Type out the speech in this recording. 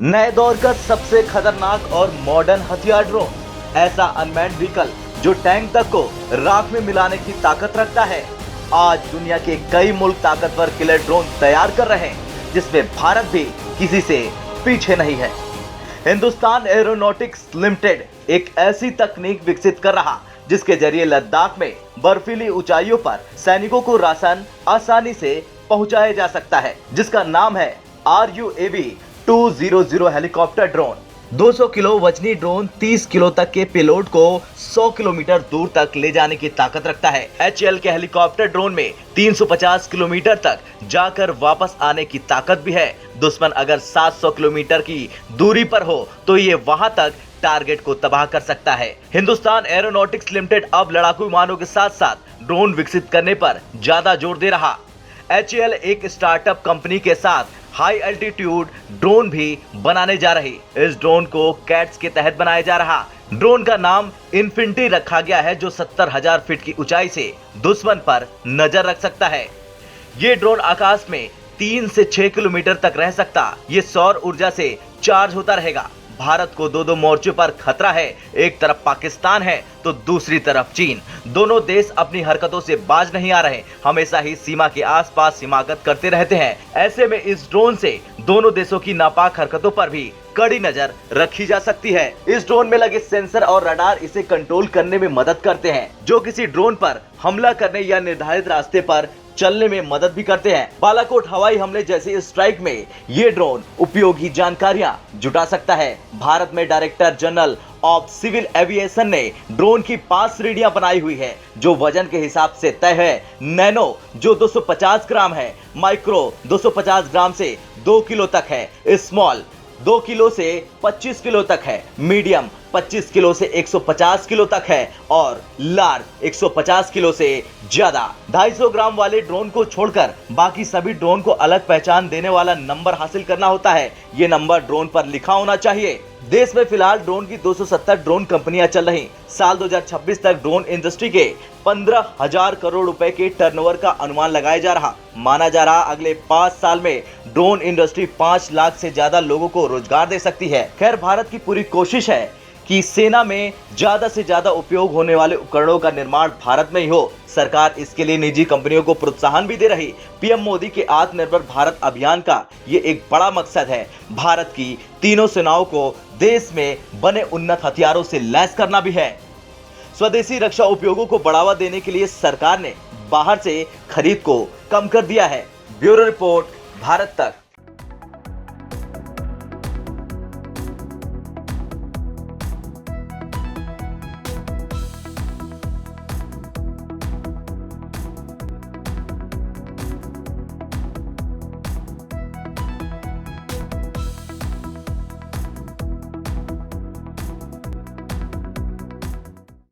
नए दौर का सबसे खतरनाक और मॉडर्न हथियार ड्रोन, ऐसा अनमैन्ड व्हीकल जो टैंक तक को राख में मिलाने की ताकत रखता है। आज दुनिया के कई मुल्क ताकतवर किलर ड्रोन तैयार कर रहे हैं, जिसमें भारत भी किसी से पीछे नहीं है। हिंदुस्तान एरोनॉटिक्स लिमिटेड एक ऐसी तकनीक विकसित कर रहा जिसके जरिए लद्दाख में बर्फीली ऊंचाइयों पर सैनिकों को राशन आसानी से पहुंचाया जा सकता है, जिसका नाम है RUAV 200 हेलीकॉप्टर ड्रोन। 200 किलो वजनी ड्रोन 30 किलो तक के पेलोड को 100 किलोमीटर दूर तक ले जाने की ताकत रखता है। HAL के हेलीकॉप्टर ड्रोन में 350 किलोमीटर तक जाकर वापस आने की ताकत भी है। दुश्मन अगर 700 किलोमीटर की दूरी पर हो तो ये वहां तक टारगेट को तबाह कर सकता है। हिंदुस्तान एरोनॉटिक्स लिमिटेड अब लड़ाकू विमानों के साथ साथ ड्रोन विकसित करने पर ज्यादा जोर दे रहा। HAL एक स्टार्टअप कंपनी के साथ हाई एल्टीट्यूड ड्रोन भी बनाने जा रही। इस ड्रोन को कैट्स के तहत बनाया जा रहा। ड्रोन का नाम इन्फिनिटी रखा गया है, जो 70,000 फीट की ऊंचाई से दुश्मन पर नजर रख सकता है। ये ड्रोन आकाश में 3 से 6 किलोमीटर तक रह सकता। ये सौर ऊर्जा से चार्ज होता रहेगा। भारत को दो मोर्चों पर खतरा है। एक तरफ पाकिस्तान है तो दूसरी तरफ चीन। दोनों देश अपनी हरकतों से बाज नहीं आ रहे, हमेशा ही सीमा के आसपास हिमाकत करते रहते हैं। ऐसे में इस ड्रोन से दोनों देशों की नापाक हरकतों पर भी कड़ी नजर रखी जा सकती है। इस ड्रोन में लगे सेंसर और रडार इसे कंट्रोल करने में मदद करते हैं, जो किसी ड्रोन पर हमला करने या निर्धारित रास्ते पर चलने में मदद भी करते हैं। बालाकोट हवाई हमले जैसे स्ट्राइक में ये ड्रोन उपयोगी जानकारियां जुटा सकता है। भारत में director general of civil aviation ने ड्रोन की 5 श्रेणियां बनाई हुई है, जो वजन के हिसाब से तय है। नैनो जो 250 ग्राम है, माइक्रो 250 ग्राम से 2 किलो तक है, स्मॉल 2 किलो से 25 किलो तक है, मीडियम 25 किलो से 150 किलो तक है और लार्ज 150 किलो से ज्यादा। 250 ग्राम वाले ड्रोन को छोड़कर बाकी सभी ड्रोन को अलग पहचान देने वाला नंबर हासिल करना होता है। ये नंबर ड्रोन पर लिखा होना चाहिए। देश में फिलहाल ड्रोन की 270 ड्रोन कंपनियां चल रही। साल 2026 तक ड्रोन इंडस्ट्री के 15,000 करोड़ रुपए के टर्नओवर का अनुमान लगाया जा रहा। माना जा रहा अगले 5 साल में ड्रोन इंडस्ट्री 5 लाख से ज्यादा लोगों को रोजगार दे सकती है। खैर, भारत की पूरी कोशिश है कि सेना में ज्यादा से ज्यादा उपयोग होने वाले उपकरणों का निर्माण भारत में ही हो। सरकार इसके लिए निजी कंपनियों को प्रोत्साहन भी दे रही। पीएम मोदी के आत्मनिर्भर भारत अभियान का ये एक बड़ा मकसद है। भारत की तीनों सेनाओं को देश में बने उन्नत हथियारों से लैस करना भी है। स्वदेशी रक्षा उपयोगों को बढ़ावा देने के लिए सरकार ने बाहर से खरीद को कम कर दिया है। ब्यूरो रिपोर्ट, भारत तक।